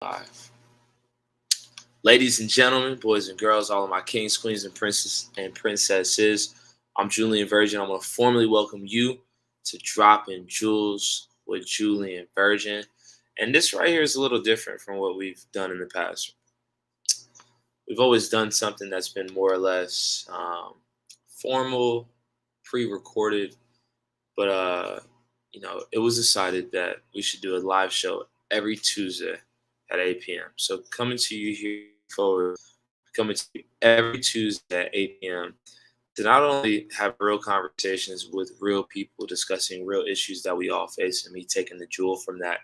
Live. Ladies and gentlemen, boys and girls, all of my kings, queens, and princesses, I'm Julian Virgin. I want to formally welcome you to Dropping Jewels with Julian Virgin. And this right here is a little different from what we've done in the past. We've always done something that's been more or less formal, pre-recorded, but it was decided that we should do a live show every Tuesday at 8 p.m. So coming to you every Tuesday at 8 p.m. to not only have real conversations with real people discussing real issues that we all face, and me taking the jewel from that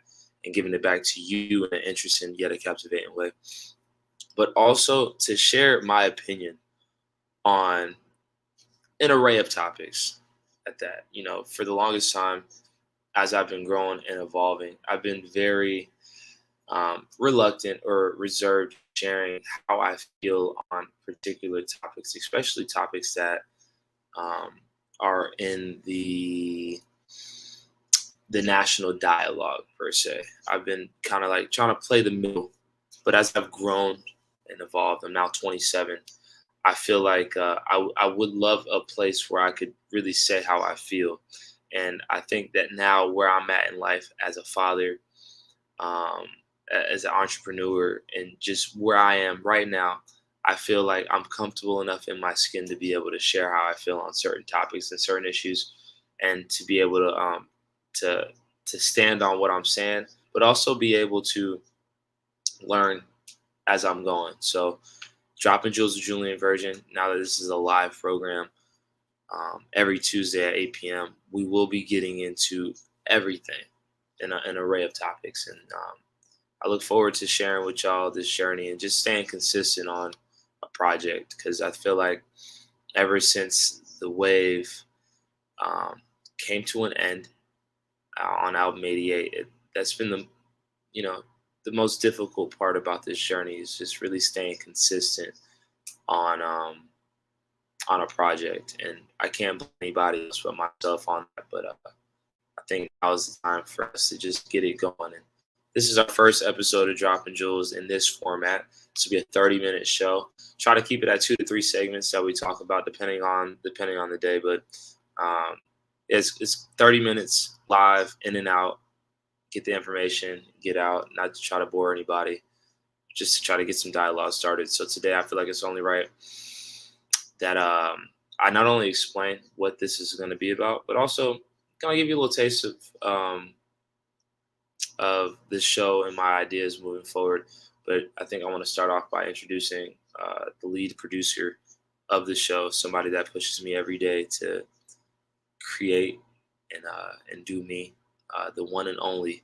and giving it back to you in an interesting yet a captivating way, but also to share my opinion on an array of topics at that. For the longest time, as I've been growing and evolving, I've been very reluctant or reserved sharing how I feel on particular topics, especially topics that are in the national dialogue per se. I've been kind of like trying to play the middle, but as I've grown and evolved, I'm now 27. I feel like I would love a place where I could really say how I feel. And I think that now where I'm at in life as a father, as an entrepreneur, and just where I am right now, I feel like I'm comfortable enough in my skin to be able to share how I feel on certain topics and certain issues, and to be able to stand on what I'm saying, but also be able to learn as I'm going. So, Dropping Jewels with Julian Virgin. Now that this is a live program, every Tuesday at 8 p.m., we will be getting into everything in an array of topics, and I look forward to sharing with y'all this journey and just staying consistent on a project, because I feel like ever since the wave came to an end on album 88, that's been the most difficult part about this journey, is just really staying consistent on a project. And I can't blame anybody else but myself on that, but I think now is the time for us to just get it going. And this is our first episode of Dropping Jewels in this format. This will be a 30-minute show. Try to keep it at 2 to 3 segments that we talk about depending on the day, but it's 30 minutes live, in and out. Get the information, get out, not to try to bore anybody, just to try to get some dialogue started. So today I feel like it's only right that I not only explain what this is going to be about, but also kind of give you a little taste of this show and my ideas moving forward. But I think I want to start off by introducing the lead producer of the show, somebody that pushes me every day to create and do me, the one and only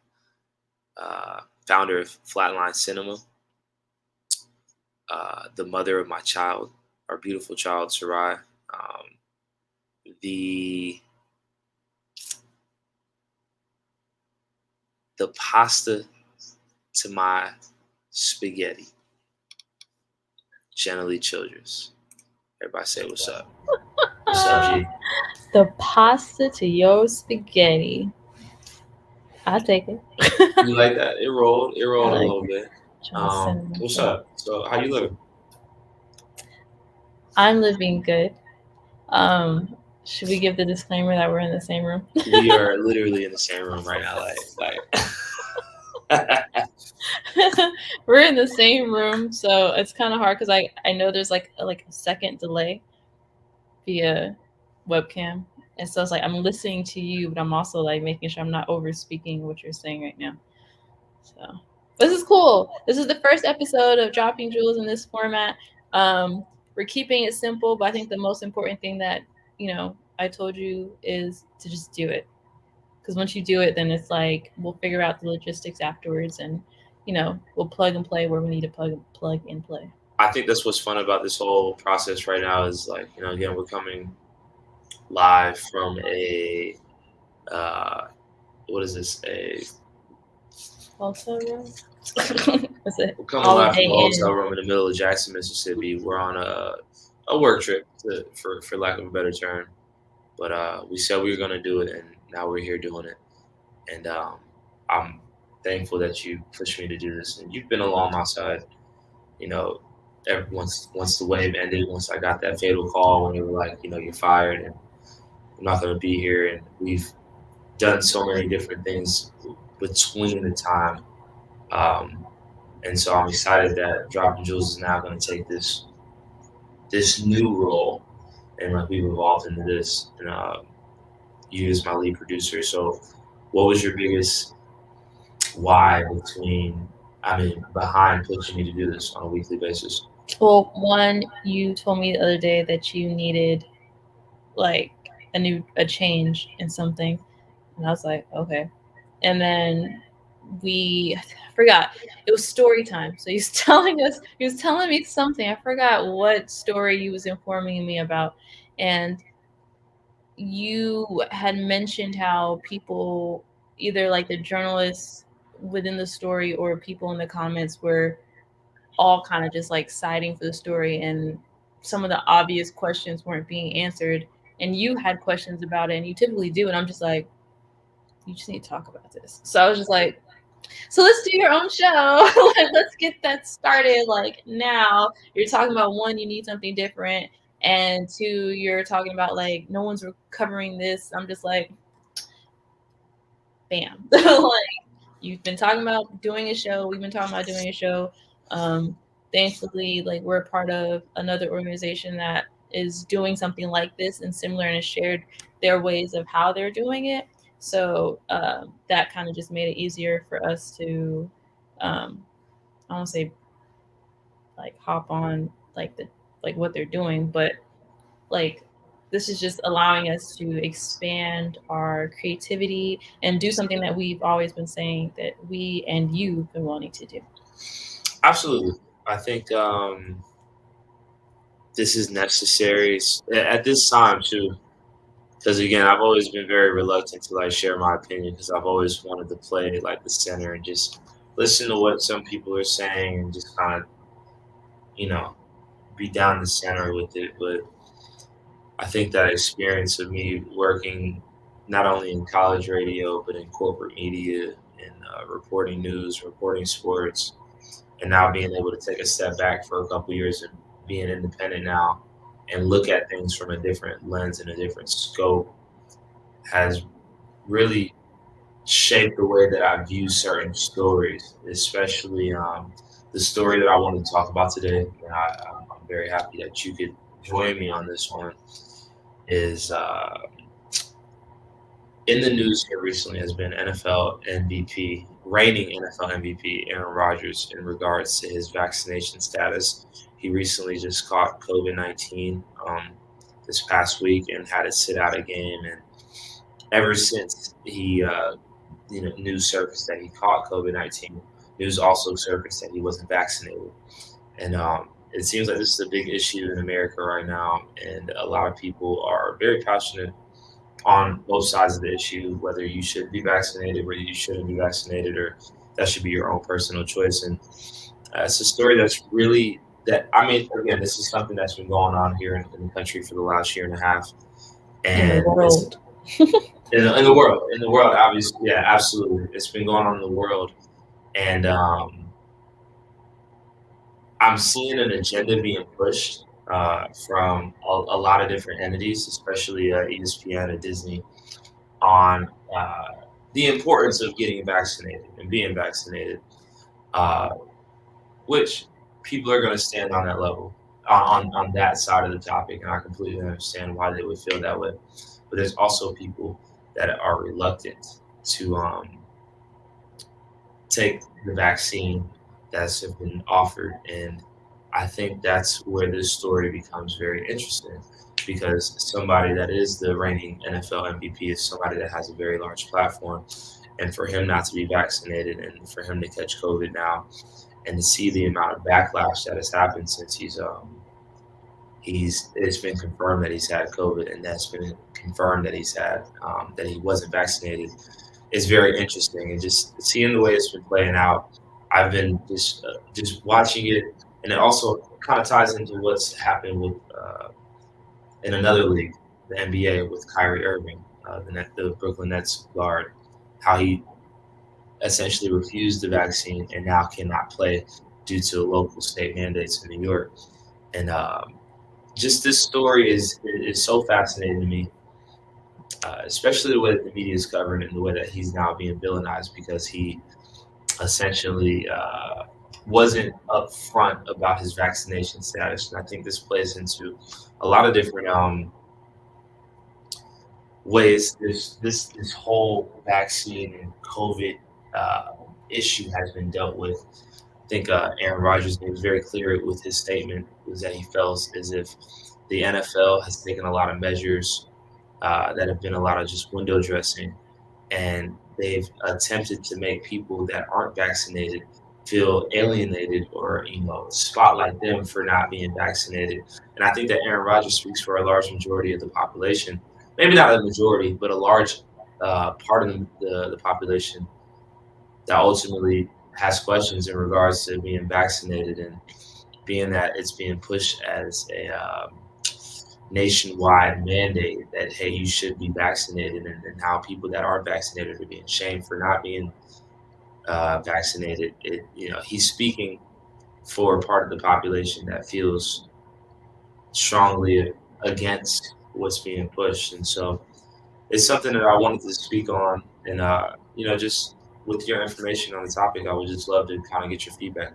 founder of Flatline Cinema, the mother of my child, our beautiful child, Sarai, the pasta to my spaghetti, Jenna Childress. Everybody say what's up. What's up, G? The pasta to your spaghetti. I'll take it. You like that? It rolled I a like little it. bit. Trying to center What's myself. up? So how you look? I'm living good. Um, should we give the disclaimer that we're in the same room? We are literally in the same room right now. We're in the same room, so it's kind of hard because I know there's like a second delay via webcam, and so it's like I'm listening to you, but I'm also like making sure I'm not over speaking what you're saying right now. So this is cool. This is the first episode of Dropping Jewels in this format. We're keeping it simple, but I think the most important thing that I told you is to just do it. Because once you do it, then it's like we'll figure out the logistics afterwards, and we'll plug and play where we need to plug and play. I think that's what's fun about this whole process right now is, like, again, we're coming live from a what is this, a Hotel room. What's it? we're coming live from a Holiday hotel Inn. room in the middle of Jackson, Mississippi. We're on a work trip, for lack of a better term, but we said we were going to do it, and now we're here doing it. And I'm thankful that you pushed me to do this, and you've been along my side. You know, once the wave ended, once I got that fatal call when they were like, you're fired and I'm not going to be here, and we've done so many different things between the time. Um, and so I'm excited that Dropping Jewels is now going to take this new role, and like we've evolved into this. And you as my lead producer. So, what was your biggest why behind pushing me to do this on a weekly basis? Well, one, you told me the other day that you needed like a change in something, and I was like, okay. And then I forgot, it was story time. So he was telling me something. I forgot what story he was informing me about, and you had mentioned how people, either like the journalists within the story or people in the comments, were all kind of just like siding for the story, and some of the obvious questions weren't being answered, and you had questions about it, and you typically do, and I'm just like, you just need to talk about this. So I was just like, so let's do your own show. Like, let's get that started. Like, now you're talking about, one, you need something different, and two, you're talking about like no one's recovering this. I'm just like, bam. Like, you've been talking about doing a show. We've been talking about doing a show. Thankfully, like, we're a part of another organization that is doing something like this and similar, and has shared their ways of how they're doing it. So that kind of just made it easier for us to, I don't say like hop on like what they're doing, but like, this is just allowing us to expand our creativity and do something that we've always been saying that we and you've been wanting to do. Absolutely. I think this is necessary at this time too. Because again, I've always been very reluctant to like share my opinion because I've always wanted to play like the center and just listen to what some people are saying and just kind of, you know, be down the center with it. But I think that experience of me working not only in college radio but in corporate media and reporting news, reporting sports, and now being able to take a step back for a couple years and being independent now and look at things from a different lens and a different scope has really shaped the way that I view certain stories, especially the story that I wanted to talk about today. And I'm very happy that you could join me on this one. Is in the news here recently has been reigning NFL MVP Aaron Rodgers in regards to his vaccination status. He recently just caught COVID-19 this past week and had to sit out a game. And ever since news surfaced that he caught COVID-19, news also surfaced that he wasn't vaccinated. And it seems like this is a big issue in America right now, and a lot of people are very passionate on both sides of the issue, whether you should be vaccinated, whether you shouldn't be vaccinated, or that should be your own personal choice. And it's a story that's really again, this is something that's been going on here in the country for the last year and a half, and in the world. in the world, obviously, yeah, absolutely, it's been going on in the world, and I'm seeing an agenda being pushed from a lot of different entities, especially ESPN and Disney, on the importance of getting vaccinated and being vaccinated, uh, which people are going to stand on that level, on that side of the topic, and I completely understand why they would feel that way. But there's also people that are reluctant to take the vaccine that's been offered, and I think that's where this story becomes very interesting because somebody that is the reigning NFL MVP is somebody that has a very large platform, and for him not to be vaccinated and for him to catch COVID now, and to see the amount of backlash that has happened since it's been confirmed that he's had COVID, and that's been confirmed that that he wasn't vaccinated, is very interesting. And just seeing the way it's been playing out, I've been just watching it, and it also kind of ties into what's happened with in another league, the NBA, with Kyrie Irving, the Brooklyn Nets guard, how he essentially refused the vaccine and now cannot play due to local state mandates in New York. And just this story is so fascinating to me, especially the way that the media is covering it and the way that he's now being villainized because he essentially wasn't upfront about his vaccination status. And I think this plays into a lot of different ways this whole vaccine and COVID issue has been dealt with. I think Aaron Rodgers was very clear with his statement was that he felt as if the NFL has taken a lot of measures that have been a lot of just window dressing, and they've attempted to make people that aren't vaccinated feel alienated or spotlight them for not being vaccinated. And I think that Aaron Rodgers speaks for a large majority of the population, maybe not a majority, but a large part of the population that ultimately has questions in regards to being vaccinated, and being that it's being pushed as a nationwide mandate that, hey, you should be vaccinated, and how people that aren't vaccinated are being shamed for not being vaccinated. He's speaking for a part of the population that feels strongly against what's being pushed. And so it's something that I wanted to speak on. And, just with your information on the topic, I would just love to kind of get your feedback.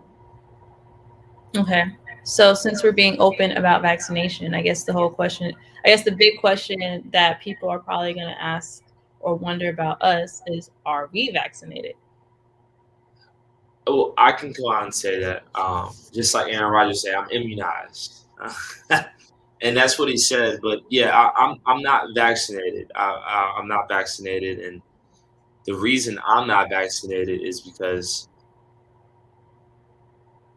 Okay. So since we're being open about vaccination, I guess the big question that people are probably going to ask or wonder about us is, are we vaccinated? Well, I can go out and say that, just like Aaron Rodgers said, I'm immunized. And that's what he said. But yeah, I'm not vaccinated. I'm not vaccinated. And the reason I'm not vaccinated is because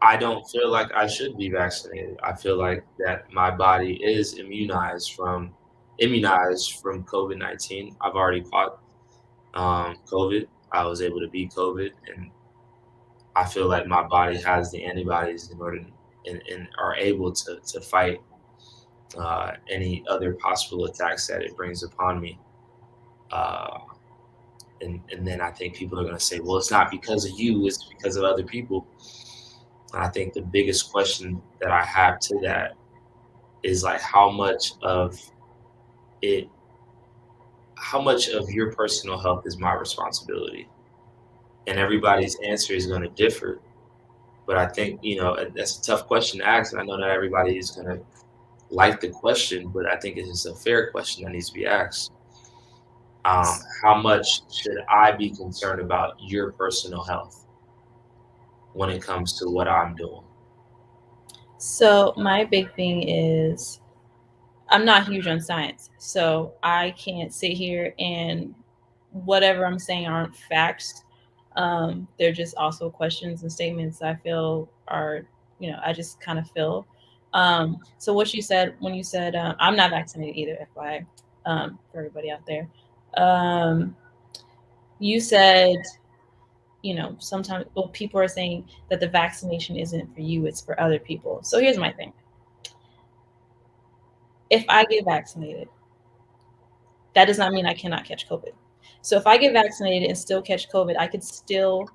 I don't feel like I should be vaccinated. I feel like that my body is immunized from COVID-19. I've already caught COVID. I was able to beat COVID, and I feel like my body has the antibodies in order and are able to fight any other possible attacks that it brings upon me. Uh, and then I think people are going to say, well, it's not because of you, it's because of other people. And I think the biggest question that I have to that is like, how much of your personal health is my responsibility? And everybody's answer is going to differ. But I think, that's a tough question to ask. And I know not everybody is going to like the question, but I think it is a fair question that needs to be asked. How much should I be concerned about your personal health when it comes to what I'm doing? So my big thing is, I'm not huge on science, so I can't sit here and whatever I'm saying aren't facts. They're just also questions and statements I feel are, I just kind of feel. So what you said when you said, I'm not vaccinated either, FYI, for everybody out there. You said, sometimes people are saying that the vaccination isn't for you, it's for other people. So here's my thing. If I get vaccinated, that does not mean I cannot catch COVID. So if I get vaccinated and still catch COVID, I could still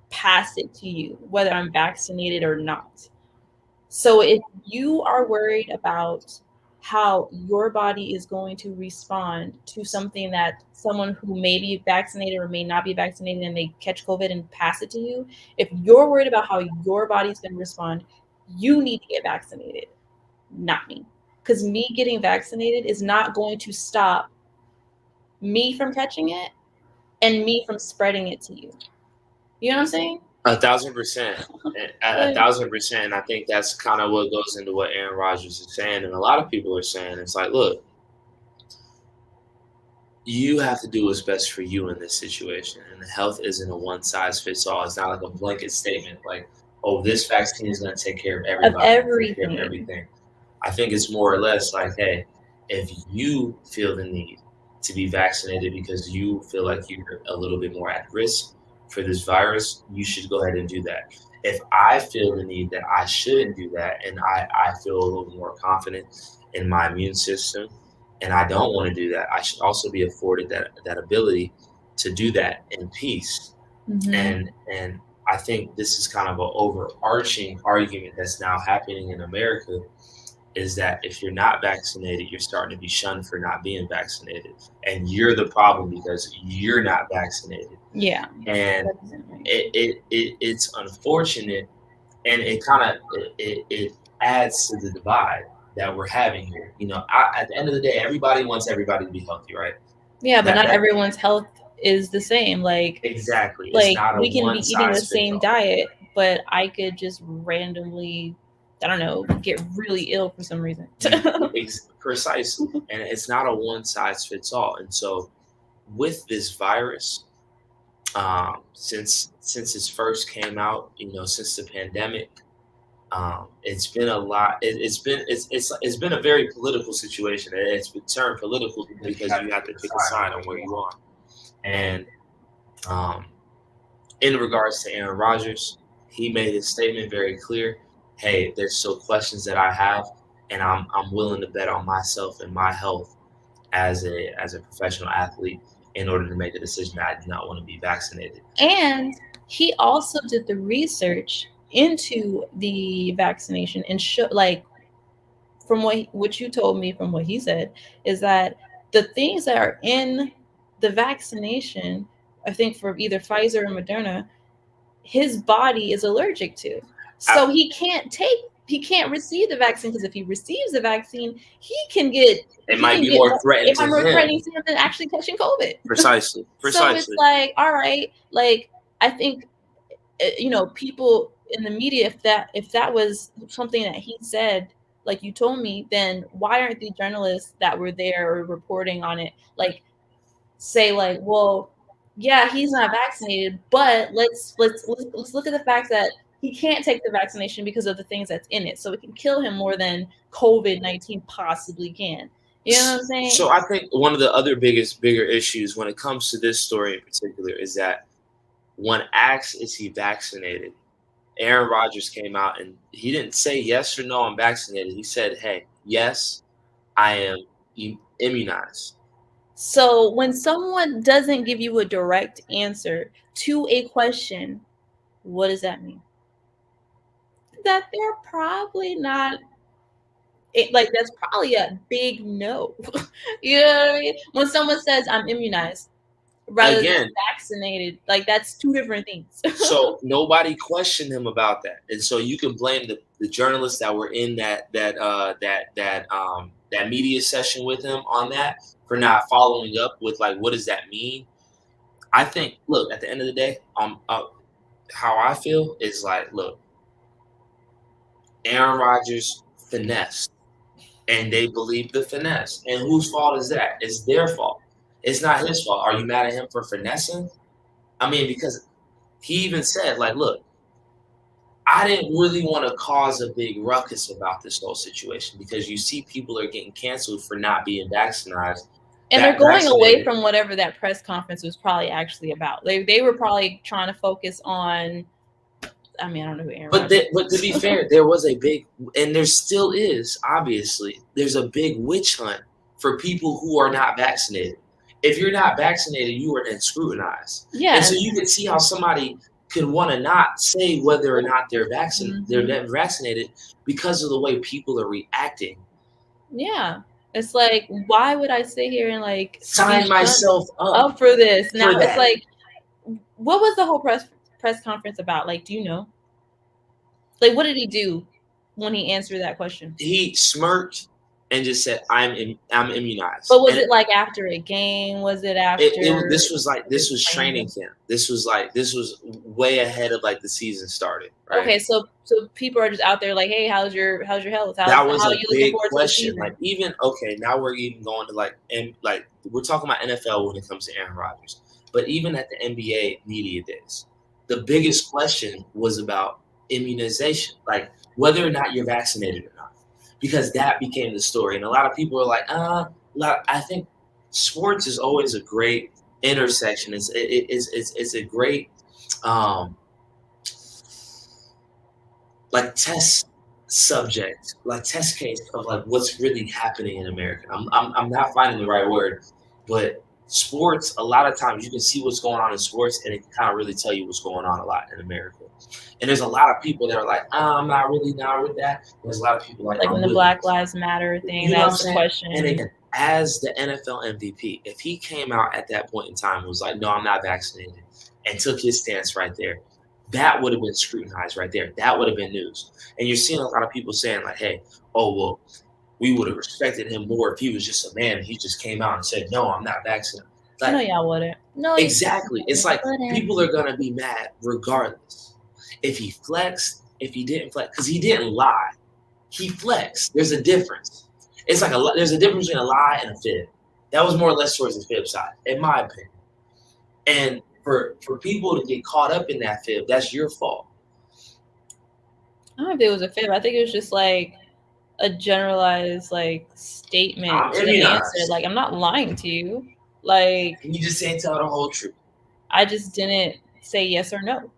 pass it to you, whether I'm vaccinated or not. So if you are worried about how your body is going to respond to something that someone who may be vaccinated or may not be vaccinated and they catch COVID and pass it to you, if you're worried about how your body's going to respond, you need to get vaccinated, not me. Because me getting vaccinated is not going to stop me from catching it and me from spreading it to you. You know what I'm saying? 1,000%. 1,000%. And I think that's kind of what goes into what Aaron Rodgers is saying. And a lot of people are saying, it's like, look, you have to do what's best for you in this situation. And health isn't a one size fits all. It's not like a blanket statement like, oh, this vaccine is going to take care of everybody. Take care of everything. I think it's more or less like, hey, if you feel the need to be vaccinated because you feel like you're a little bit more at risk for this virus, you should go ahead and do that. If I feel the need that I shouldn't do that, and I feel a little more confident in my immune system, and I don't want to do that, I should also be afforded that ability to do that in peace. Mhm. And I think this is kind of an overarching argument that's now happening in America, is that if you're not vaccinated, you're starting to be shunned for not being vaccinated, and you're the problem because you're not vaccinated. Yeah. And Definitely. it's unfortunate, and it kind of it adds to the divide that we're having here. At the end of the day, everybody wants everybody to be healthy, right? Yeah, but not That everyone's health is the same. exactly. It's Like not a we can be one eating the size fits same all. diet, but I could just randomly, I don't know, get really ill for some reason. Precisely, and it's not a one size fits all. And so, with this virus, since it first came out, since the pandemic, it's been a lot. It's been a very political situation. And it's been turned political because you have to pick a side on where you are. And um, in regards to Aaron Rodgers, he made his statement very clear. Hey, there's still questions that I have, and I'm willing to bet on myself and my health as a professional athlete in order to make a decision that I do not want to be vaccinated. And he also did the research into the vaccination and show, like, from what you told me, from what he said, is that the things that are in the vaccination, I think for either Pfizer or Moderna, his body is allergic to. So he can't receive the vaccine, because if he receives the vaccine, It he might can be get more threatened it to might more him. threatening to him than actually catching COVID. Precisely, So it's precisely. like, all right, like I think people in the media, if that was something that he said, like you told me, then why aren't the journalists that were there or reporting on it, like, say, like, well, yeah, he's not vaccinated, but let's look at the fact that he can't take the vaccination because of the things that's in it, so it can kill him more than COVID-19 possibly can. You know what I'm saying? So I think one of the other bigger issues when it comes to this story in particular is that when asked is he vaccinated, Aaron Rodgers came out and he didn't say yes or no, I'm vaccinated. He said, hey, yes, I am immunized. So when someone doesn't give you a direct answer to a question, what does that mean? That they're probably not like, that's probably a big no. You know what I mean? When someone says I'm immunized rather than Again, vaccinated, like, that's two different things. so nobody questioned him about that, and so you can blame the journalists that were in that media session with him on that for not following up with, like, what does that mean? I think, look, at the end of the day, how I feel is like, look, Aaron Rodgers finessed, and they believe the finesse. And whose fault is that? It's their fault. It's not his fault. Are you mad at him for finessing? I mean, because he even said, like, look, I didn't really want to cause a big ruckus about this whole situation because you see people are getting canceled for not being vaccinated. And they're going away from whatever that press conference was probably actually about. They were probably trying to focus on, I mean, I don't know who Aaron Rodgers is. But to be fair, there was a big, and there still is, obviously, there's a big witch hunt for people who are not vaccinated. If you're not vaccinated, you are then scrutinized. Yeah. And so you can see how somebody could want to not say whether or not they're they're vaccinated because of the way people are reacting. Yeah. It's like, why would I sit here and, like, sign myself up for this? Now it's like, what was the whole press conference about? Like, do you know? Like, what did he do when he answered that question? He smirked and just said, I'm immunized. But was it like after a game? Was it after? This was training camp. This was way ahead of, like, the season started. Right? Okay, so people are just out there like, hey, how's your health? That was how a are you big looking forward question. to the season? Like, even now we're even going to like we're talking about NFL when it comes to Aaron Rodgers, but even at the NBA media days, the biggest question was about immunization, like whether or not you're vaccinated or not, because that became the story. And a lot of people are like, I think sports is always a great intersection. It's a great like test subject, like test case of, like, what's really happening in America. I'm not finding the right word, but sports, a lot of times you can see what's going on in sports, and it can kind of really tell you what's going on a lot in America. And there's a lot of people that are like, I'm not really not with that. There's a lot of people like Like I'm when the with Black it. Lives Matter thing, You know what I'm that's the saying? question. And again, as the NFL MVP, if he came out at that point in time and was like, no, I'm not vaccinated, and took his stance right there, that would have been scrutinized right there. That would have been news. And you're seeing a lot of people saying like, hey, oh, well, we would have respected him more if he was just a man and he just came out and said, no, I'm not vaccinated. No, Like, y'all wouldn't. No, exactly. It's like wouldn't. people are going to be mad regardless. If he flexed, if he didn't flex, because he didn't lie. He flexed. There's a difference. It's like there's a difference between a lie and a fib. That was more or less towards the fib side, in my opinion. And for people to get caught up in that fib, that's your fault. I don't know if it was a fib. I think it was just like a generalized like statement to the answer. Like, I'm not lying to you. Like, you just ain't tell the whole truth. I just didn't say yes or no.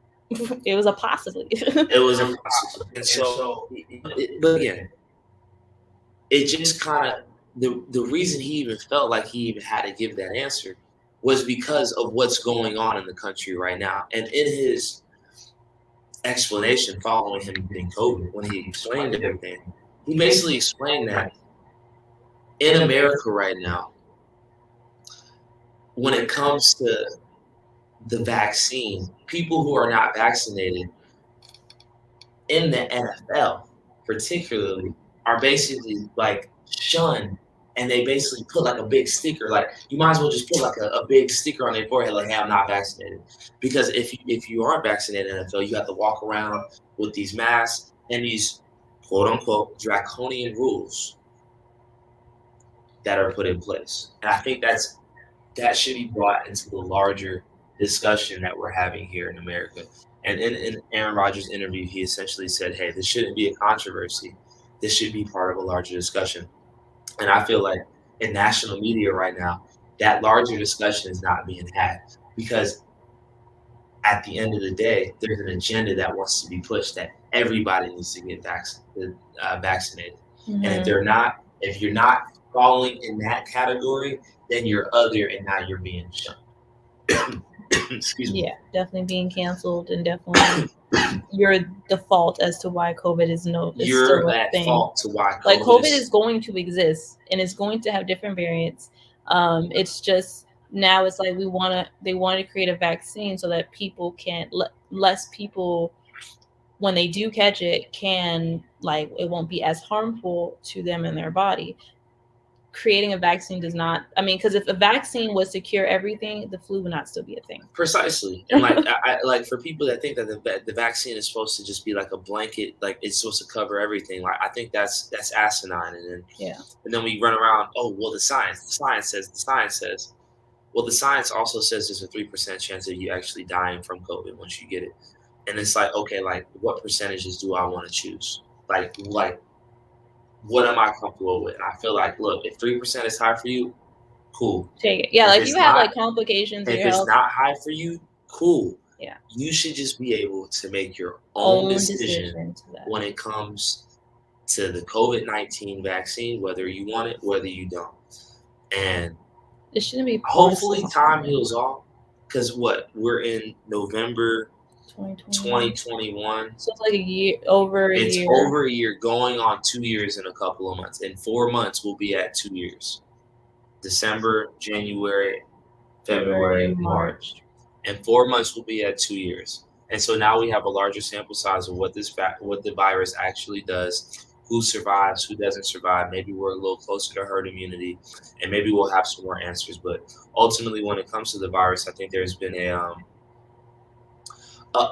It was a possibly. It was a possible. And so, but again, it just kind of, the reason he even felt like he even had to give that answer was because of what's going on in the country right now. And in his explanation following him getting COVID, when he explained everything, he basically explained that in America right now, when it comes to the vaccine, people who are not vaccinated in the NFL particularly are basically like shunned, and they basically put like a big sticker, like you might as well just put like a big sticker on their forehead like, hey, I'm not vaccinated. Because if you aren't vaccinated in the NFL, you have to walk around with these masks and these quote unquote draconian rules that are put in place. And I think that should be brought into the larger discussion that we're having here in America. And in Aaron Rodgers' interview, he essentially said, hey, this shouldn't be a controversy. This should be part of a larger discussion. And I feel like in national media right now, that larger discussion is not being had because at the end of the day, there's an agenda that wants to be pushed that everybody needs to get vaccinated. Mm-hmm. And if you're not falling in that category, then you're other, and now you're being shunned. Excuse me. Yeah, definitely being canceled, and definitely your default as to why COVID is you're still at a thing. fault to why COVID, like COVID is going to exist, and it's going to have different variants. It's just now it's like they want to create a vaccine so that people can less people, when they do catch it, can like it won't be as harmful to them in their body. Creating a vaccine does not, I mean, because if a vaccine was to cure everything, the flu would not still be a thing. Precisely. And like like for people that think that the vaccine is supposed to just be like a blanket, like it's supposed to cover everything, like I think that's asinine. And then we run around, oh well, the science says. Well, the science also says there's a 3% chance of you actually dying from COVID once you get it. And it's like, okay, like what percentages do I want to choose? Like what am I comfortable with? And I feel like, look, if 3% is high for you, cool. Take it. Yeah, if like you have like complications. If it's not high for you, cool. Yeah. You should just be able to make your own decision when it comes to the COVID-19 vaccine, whether you want it, whether you don't. And it shouldn't be. Hopefully time heals all, because we're in November 2021. So it's like a year, over a year. It's over a year, going on 2 years in a couple of months. In 4 months, we'll be at 2 years. December, January, February, March. In 4 months, we'll be at 2 years. And so now we have a larger sample size of what the virus actually does, who survives, who doesn't survive. Maybe we're a little closer to herd immunity, and maybe we'll have some more answers. But ultimately, when it comes to the virus, I think there's been a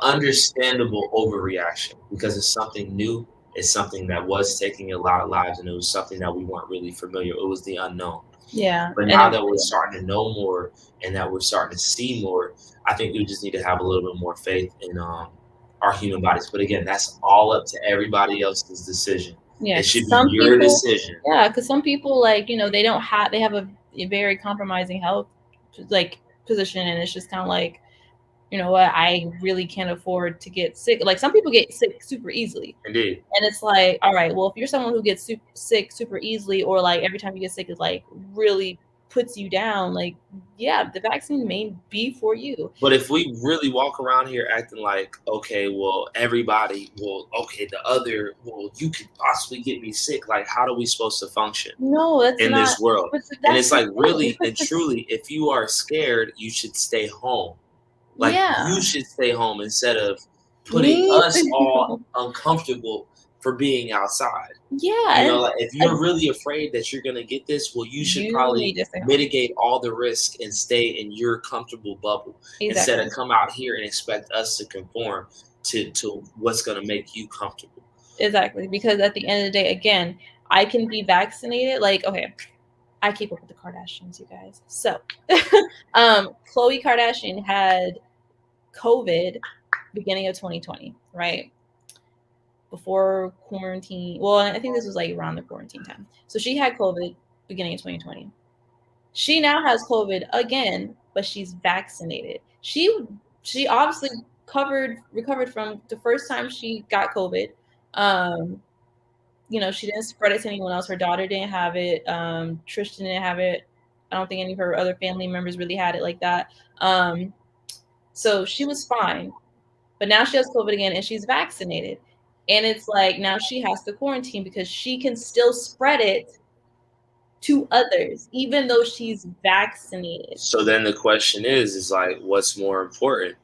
understandable overreaction because it's something new. It's something that was taking a lot of lives, and it was something that we weren't really familiar. It was the unknown. Yeah. But now that we're starting to know more and that we're starting to see more, I think we just need to have a little bit more faith in our human bodies. But again, that's all up to everybody else's decision. Yeah, it should be your decision. Yeah, because some people, like, they have a very compromising health position, and it's just kind of like, you know what, I really can't afford to get sick. Like, some people get sick super easily. Indeed. And it's like, all right, well, if you're someone who gets sick super easily, or like every time you get sick is like really puts you down, like, yeah, the vaccine may be for you. But if we really walk around here acting like, okay, well, everybody, well, okay, you could possibly get me sick. Like, how are we supposed to function No, that's in not. this world? But And that's it's the like, really thing. and truly, if you are scared, you should stay home. Like, Yeah, you should stay home instead of putting me us all too. uncomfortable for being outside. Yeah, You know, and like if you're really afraid that you're gonna get this, well, you should you probably need to stay home. mitigate all the risk and stay in your comfortable bubble instead Exactly. of come out here and expect us to conform to what's gonna make you comfortable. Exactly. Because at the end of the day, again, I can be vaccinated. Like, okay, I keep up with the Kardashians, you guys. So, Khloe Kardashian had COVID beginning of 2020, right? Before quarantine. Well, I think this was like around the quarantine time. So she had COVID beginning of 2020. She now has COVID again, but she's vaccinated. She obviously recovered from the first time she got COVID. Um, she didn't spread it to anyone else. Her daughter didn't have it. Tristan didn't have it. I don't think any of her other family members really had it like that. So she was fine. But now she has COVID again and she's vaccinated. And it's like now she has to quarantine because she can still spread it to others, even though she's vaccinated. So then the question is like, what's more important,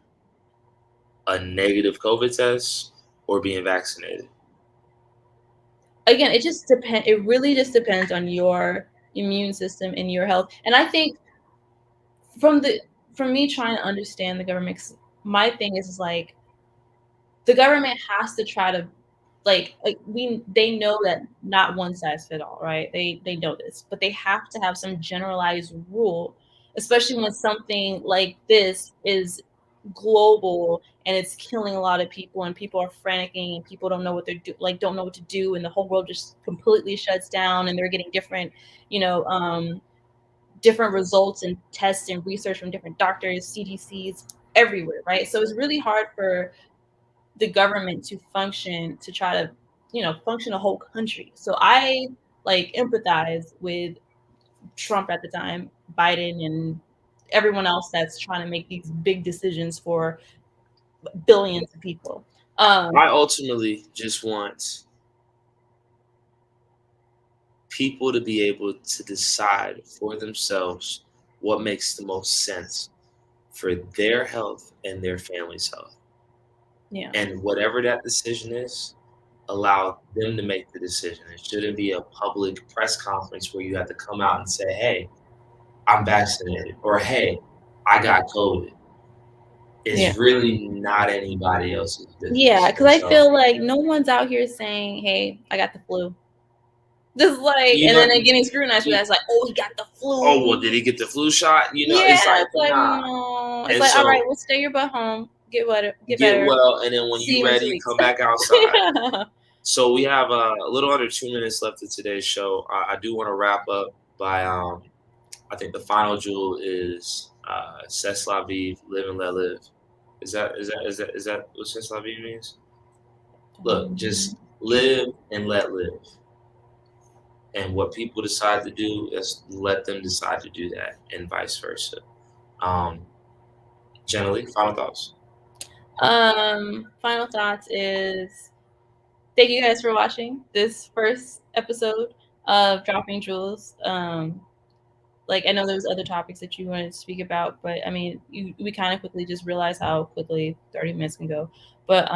a negative COVID test or being vaccinated? Again, it really just depends on your immune system and your health. And I think from me trying to understand the government, my thing is like the government has to try to they know that not one size fit all, right? They know this, but they have to have some generalized rule, especially when something like this is global and it's killing a lot of people and people are franticing and people don't know what don't know what to do, and the whole world just completely shuts down and they're getting different, different results and tests and research from different doctors, CDCs everywhere, right? So it's really hard for the government to function to try to function a whole country. So I empathize with Trump at the time, Biden, and everyone else that's trying to make these big decisions for billions of people. I ultimately just want people to be able to decide for themselves what makes the most sense for their health and their family's health. Yeah. And whatever that decision is, allow them to make the decision. It shouldn't be a public press conference where you have to come out and say, hey, I'm vaccinated, or hey, I got COVID. It's really not anybody else's business. Yeah, because I feel like no one's out here saying, hey, I got the flu. Just and then they're getting scrutinized for that. It's like, oh, he got the flu. Oh, well, did he get the flu shot? It's like nah. No. It's like, all right, well, stay your butt home. Get better. Get well, and then when you're ready, come back outside. So we have a little under 2 minutes left of today's show. I do want to wrap up by I think the final jewel is C'est la vie, live and let live. Is that what C'est la vie means? Look, just live and let live. And what people decide to do is let them decide to do that, and vice versa. Generally, final thoughts. Final thoughts is thank you guys for watching this first episode of Dropping Jewels. I know there was other topics that you wanted to speak about, but I mean, we kind of quickly just realized how quickly 30 minutes can go. But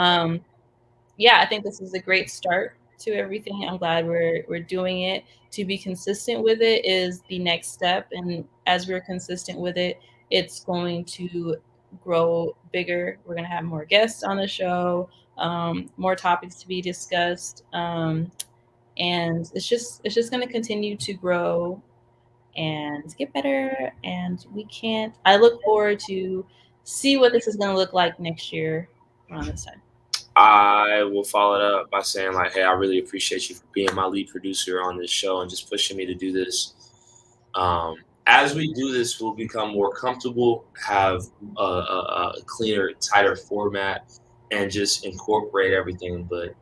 yeah, I think this is a great start to everything. I'm glad we're doing it. To be consistent with it is the next step, and as we're consistent with it, it's going to grow bigger. We're going to have more guests on the show, more topics to be discussed, and it's just going to continue to grow and get better. And I look forward to see what this is going to look like next year around this time. I will follow it up by saying, like, hey, I really appreciate you for being my lead producer on this show and just pushing me to do this. As we do this, we'll become more comfortable, have a cleaner, tighter format, and just incorporate everything. But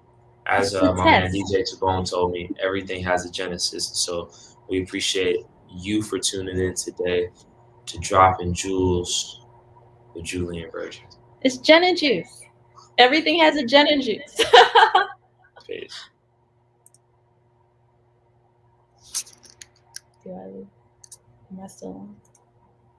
as my man DJ Tabone told me, everything has a genesis. So we appreciate you for tuning in today to Dropping Jewels, the Julien version. It's gin and juice. Everything has a gin and juice. Peace. Do I leave? Am I still on?